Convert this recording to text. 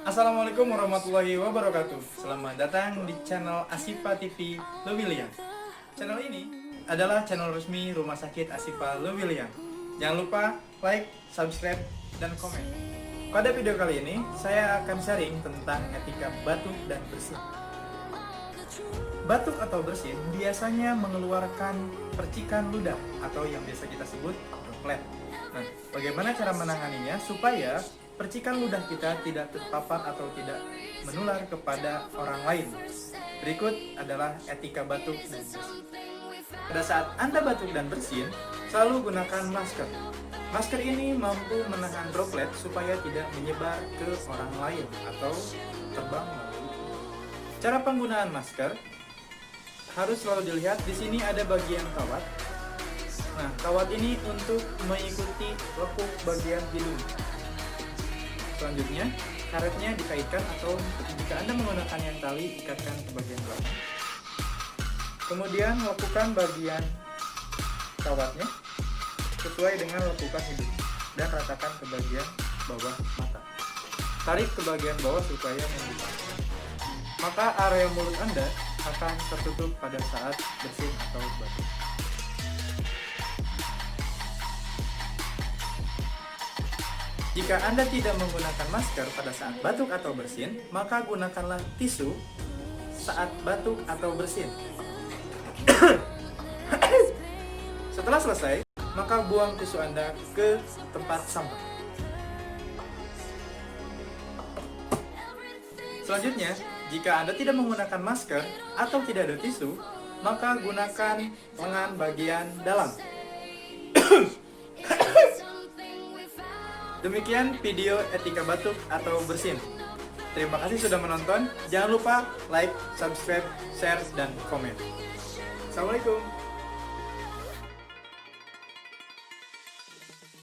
Assalamualaikum warahmatullahi wabarakatuh. Selamat datang di channel Asifa TV Lewiliang. Channel ini adalah channel resmi Rumah Sakit Asifa Lewiliang. Jangan lupa like, subscribe, dan komen. Pada video kali ini, saya akan sharing tentang etika batuk dan bersin. Batuk atau bersin biasanya mengeluarkan percikan ludah atau yang biasa kita sebut droplet. Nah, bagaimana cara menanganinya supaya percikan ludah kita tidak terpapar atau tidak menular kepada orang lain? Berikut adalah etika batuk dan bersin. Pada saat Anda batuk dan bersin, selalu gunakan masker. Masker ini mampu menahan droplet supaya tidak menyebar ke orang lain atau terbang melalui udara. Cara penggunaan masker harus selalu dilihat. Di sini ada bagian kawat. Nah, kawat ini untuk mengikuti lekuk bagian hidung. Selanjutnya, karetnya dikaitkan atau jika Anda menggunakan yang tali, ikatkan ke bagian belakang. Kemudian lakukan bagian kawatnya sesuai dengan lekukan hidung dan ratakan ke bagian bawah mata. Tarik ke bagian bawah supaya membuka. Maka area mulut Anda akan tertutup pada saat bersin atau batuk. Jika Anda tidak menggunakan masker pada saat batuk atau bersin, maka gunakanlah tisu saat batuk atau bersin. Setelah selesai, maka buang tisu Anda ke tempat sampah. Selanjutnya, jika Anda tidak menggunakan masker atau tidak ada tisu, maka gunakan lengan bagian dalam. Demikian video etika batuk atau bersin. Terima kasih sudah menonton. Jangan lupa like, subscribe, share, dan komen. Assalamualaikum.